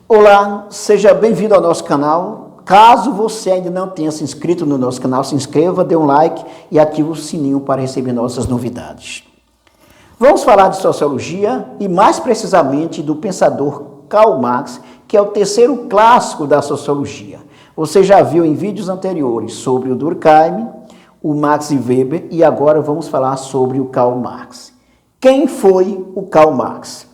Olá, seja bem-vindo ao nosso canal. Caso você ainda não tenha se inscrito no nosso canal, se inscreva, dê um like e ative o sininho para receber nossas novidades. Vamos falar de sociologia e mais precisamente do pensador Karl Marx, que é o terceiro clássico da sociologia. Você já viu em vídeos anteriores sobre o Durkheim, o Max Weber e agora vamos falar sobre o Karl Marx. Quem foi o Karl Marx?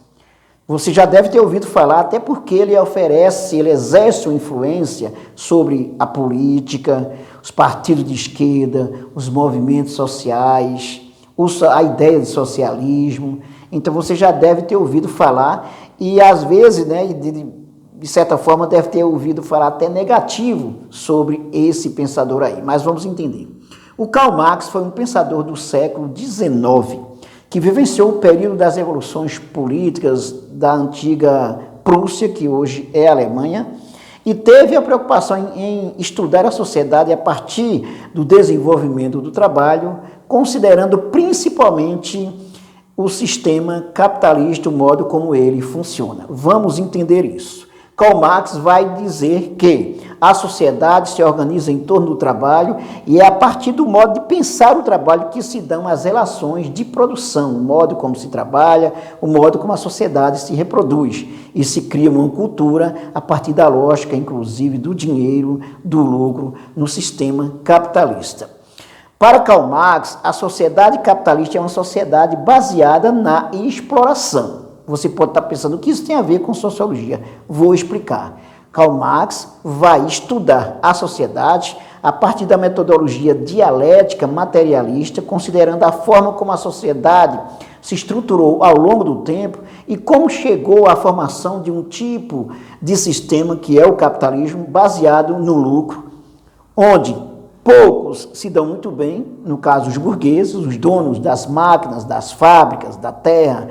Você já deve ter ouvido falar, até porque ele exerce uma influência sobre a política, os partidos de esquerda, os movimentos sociais, a ideia de socialismo. Então você já deve ter ouvido falar e às vezes, de certa forma, deve ter ouvido falar até negativo sobre esse pensador aí. Mas vamos entender. O Karl Marx foi um pensador do século XIX, que vivenciou o período das revoluções políticas da antiga Prússia, que hoje é a Alemanha, e teve a preocupação em estudar a sociedade a partir do desenvolvimento do trabalho, considerando principalmente o sistema capitalista, o modo como ele funciona. Vamos entender isso. Karl Marx vai dizer que a sociedade se organiza em torno do trabalho e é a partir do modo de pensar o trabalho que se dão as relações de produção, o modo como se trabalha, o modo como a sociedade se reproduz e se cria uma cultura a partir da lógica, inclusive, do dinheiro, do lucro no sistema capitalista. Para Karl Marx, a sociedade capitalista é uma sociedade baseada na exploração. Você pode estar pensando, o que isso tem a ver com sociologia? Vou explicar. Karl Marx vai estudar a sociedade a partir da metodologia dialética materialista, considerando a forma como a sociedade se estruturou ao longo do tempo e como chegou à formação de um tipo de sistema que é o capitalismo baseado no lucro, onde poucos se dão muito bem, no caso os burgueses, os donos das máquinas, das fábricas, da terra,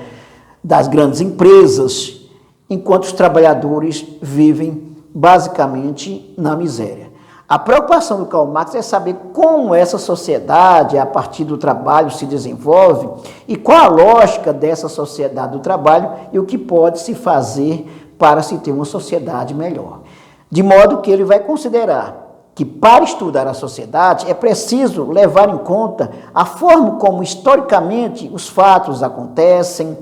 das grandes empresas, enquanto os trabalhadores vivem basicamente na miséria. A preocupação do Karl Marx é saber como essa sociedade, a partir do trabalho, se desenvolve e qual a lógica dessa sociedade do trabalho e o que pode se fazer para se ter uma sociedade melhor. De modo que ele vai considerar que para estudar a sociedade é preciso levar em conta a forma como historicamente os fatos acontecem,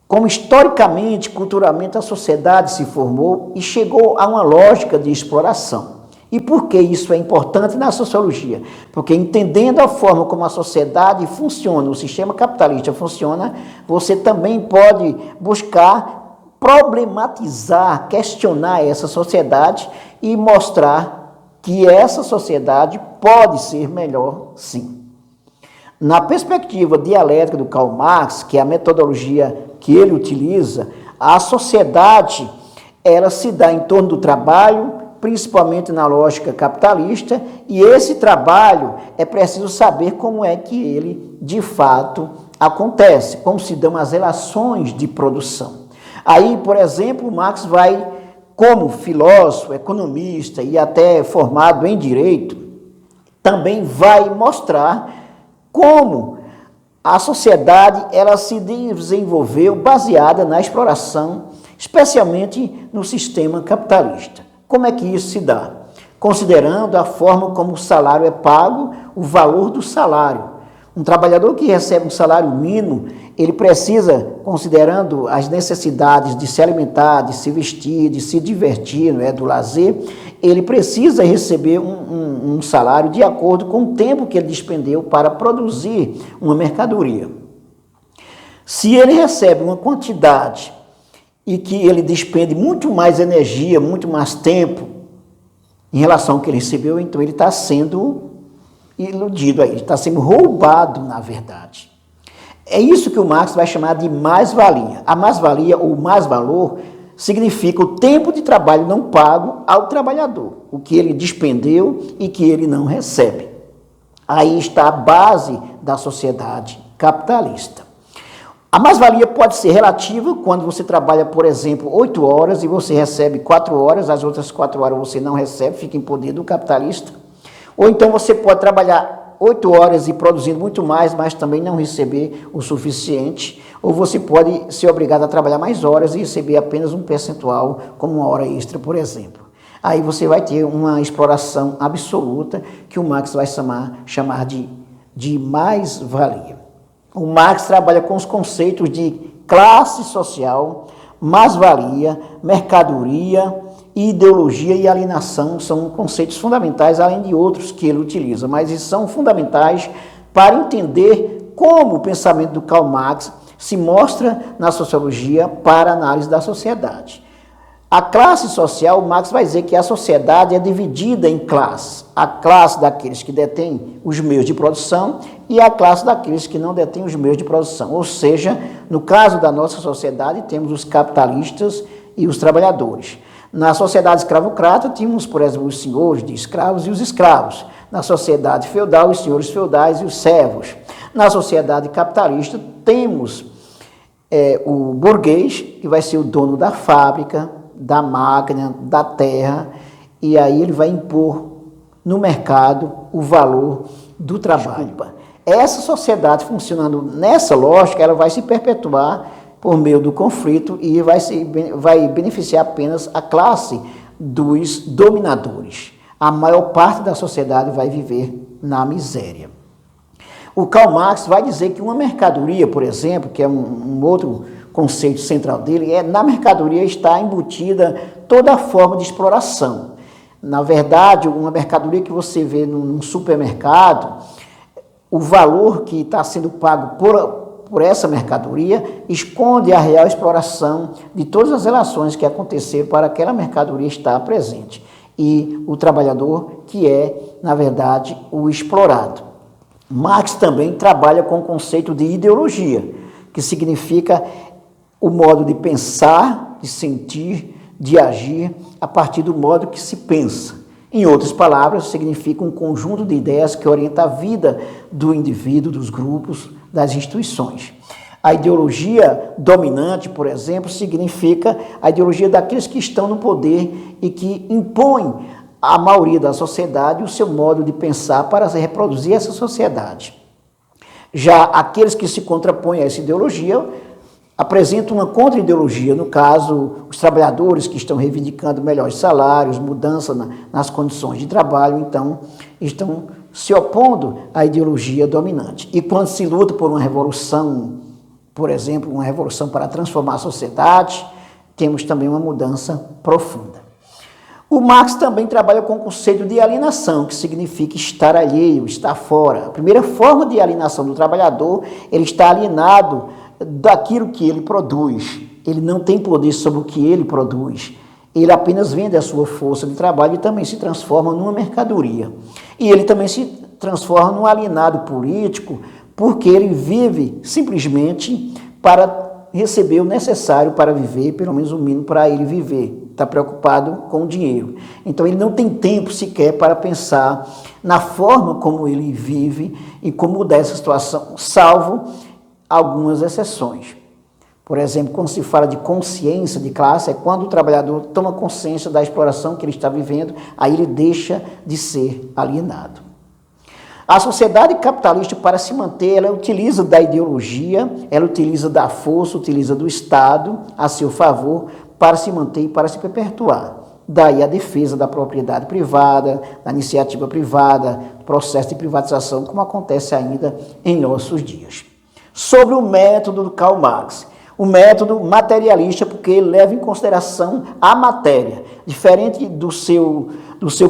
como historicamente, culturalmente, a sociedade se formou e chegou a uma lógica de exploração. E por que isso é importante na sociologia? Porque entendendo a forma como a sociedade funciona, o sistema capitalista funciona, você também pode buscar problematizar, questionar essa sociedade e mostrar que essa sociedade pode ser melhor, sim. Na perspectiva dialética do Karl Marx, que é a metodologia que ele utiliza, a sociedade ela se dá em torno do trabalho, principalmente na lógica capitalista, e esse trabalho é preciso saber como é que ele, de fato, acontece, como se dão as relações de produção. Aí, por exemplo, Marx vai, como filósofo, economista e até formado em direito, também vai mostrar como a sociedade ela se desenvolveu baseada na exploração, especialmente no sistema capitalista. Como é que isso se dá? Considerando a forma como o salário é pago, o valor do salário. Um trabalhador que recebe um salário mínimo, ele precisa, considerando as necessidades de se alimentar, de se vestir, de se divertir, do lazer, ele precisa receber um salário de acordo com o tempo que ele despendeu para produzir uma mercadoria. Se ele recebe uma quantidade e que ele despende muito mais energia, muito mais tempo em relação ao que ele recebeu, então ele está sendo iludido aí, está sendo roubado, na verdade. É isso que o Marx vai chamar de mais-valia. A mais-valia ou mais-valor significa o tempo de trabalho não pago ao trabalhador, o que ele despendeu e que ele não recebe. Aí está a base da sociedade capitalista. A mais-valia pode ser relativa quando você trabalha, por exemplo, 8 horas e você recebe 4 horas, as outras 4 horas você não recebe, fica em poder do capitalista. Ou então você pode trabalhar 8 horas e produzindo muito mais, mas também não receber o suficiente, ou você pode ser obrigado a trabalhar mais horas e receber apenas um percentual, como uma hora extra, por exemplo. Aí você vai ter uma exploração absoluta que o Marx vai chamar de mais-valia. O Marx trabalha com os conceitos de classe social, mais-valia, mercadoria, ideologia e alienação. São conceitos fundamentais, além de outros que ele utiliza, mas eles são fundamentais para entender como o pensamento do Karl Marx se mostra na sociologia para a análise da sociedade. A classe social, Marx vai dizer que a sociedade é dividida em classes. A classe daqueles que detêm os meios de produção e a classe daqueles que não detêm os meios de produção. Ou seja, no caso da nossa sociedade, temos os capitalistas e os trabalhadores. Na sociedade escravocrata, tínhamos, por exemplo, os senhores de escravos e os escravos. Na sociedade feudal, os senhores feudais e os servos. Na sociedade capitalista, temos o burguês, que vai ser o dono da fábrica, da máquina, da terra, e aí ele vai impor no mercado o valor do trabalho. Essa sociedade funcionando nessa lógica, ela vai se perpetuar por meio do conflito e vai beneficiar apenas a classe dos dominadores. A maior parte da sociedade vai viver na miséria. O Karl Marx vai dizer que uma mercadoria, por exemplo, que é um outro conceito central dele, na mercadoria está embutida toda a forma de exploração. Na verdade, uma mercadoria que você vê num supermercado, o valor que está sendo pago por essa mercadoria esconde a real exploração de todas as relações que aconteceram para aquela mercadoria estar presente. E o trabalhador, que é, na verdade, o explorado. Marx também trabalha com o conceito de ideologia, que significa o modo de pensar, de sentir, de agir a partir do modo que se pensa. Em outras palavras, significa um conjunto de ideias que orienta a vida do indivíduo, dos grupos, das instituições. A ideologia dominante, por exemplo, significa a ideologia daqueles que estão no poder e que impõem à maioria da sociedade o seu modo de pensar para reproduzir essa sociedade. Já aqueles que se contrapõem a essa ideologia apresentam uma contra-ideologia, no caso, os trabalhadores que estão reivindicando melhores salários, mudança nas condições de trabalho, então estão se opondo à ideologia dominante. E quando se luta por uma revolução, por exemplo, uma revolução para transformar a sociedade, temos também uma mudança profunda. O Marx também trabalha com o conceito de alienação, que significa estar alheio, estar fora. A primeira forma de alienação do trabalhador, ele está alienado daquilo que ele produz. Ele não tem poder sobre o que ele produz. Ele apenas vende a sua força de trabalho e também se transforma numa mercadoria. E ele também se transforma num alienado político, porque ele vive simplesmente para receber o necessário para viver, pelo menos o mínimo para ele viver. Está preocupado com o dinheiro. Então ele não tem tempo sequer para pensar na forma como ele vive e como mudar essa situação, salvo algumas exceções. Por exemplo, quando se fala de consciência de classe, é quando o trabalhador toma consciência da exploração que ele está vivendo, aí ele deixa de ser alienado. A sociedade capitalista, para se manter, ela utiliza da ideologia, ela utiliza da força, utiliza do Estado a seu favor para se manter e para se perpetuar. Daí a defesa da propriedade privada, da iniciativa privada, processo de privatização, como acontece ainda em nossos dias. Sobre o método do Karl Marx, o método materialista, porque ele leva em consideração a matéria. Diferente do seu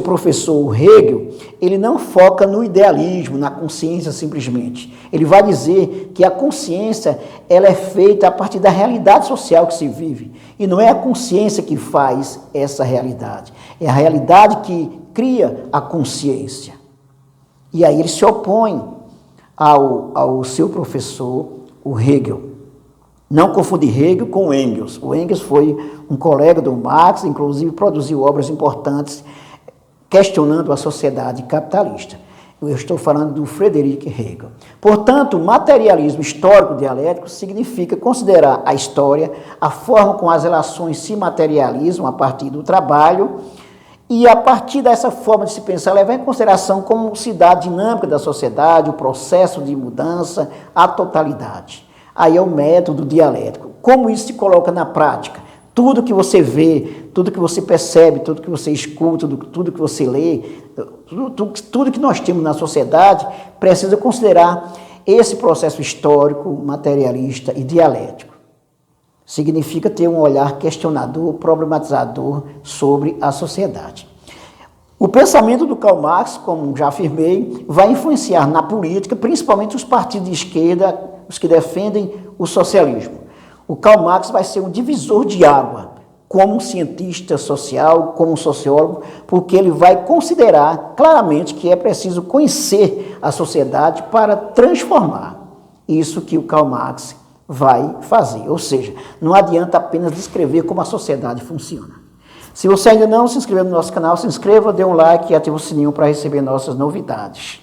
professor Hegel, ele não foca no idealismo, na consciência simplesmente. Ele vai dizer que a consciência ela é feita a partir da realidade social que se vive. E não é a consciência que faz essa realidade. É a realidade que cria a consciência. E aí ele se opõe ao seu professor, o Hegel. Não confundir Hegel com Engels. O Engels foi um colega do Marx, inclusive produziu obras importantes questionando a sociedade capitalista. Eu estou falando do Friedrich Hegel. Portanto, materialismo histórico dialético significa considerar a história, a forma como as relações se materializam a partir do trabalho E a partir dessa forma de se pensar, levar em consideração como se dá a dinâmica da sociedade, o processo de mudança, a totalidade. Aí é o método dialético. Como isso se coloca na prática? Tudo que você vê, tudo que você percebe, tudo que você escuta, tudo que você lê, tudo que nós temos na sociedade, precisa considerar esse processo histórico, materialista e dialético. Significa ter um olhar questionador, problematizador sobre a sociedade. O pensamento do Karl Marx, como já afirmei, vai influenciar na política, principalmente os partidos de esquerda, os que defendem o socialismo. O Karl Marx vai ser um divisor de água, como um cientista social, como um sociólogo, porque ele vai considerar claramente que é preciso conhecer a sociedade para transformar isso que o Karl Marx vai fazer. Ou seja, não adianta apenas descrever como a sociedade funciona. Se você ainda não se inscreveu no nosso canal, se inscreva, dê um like e ative o sininho para receber nossas novidades.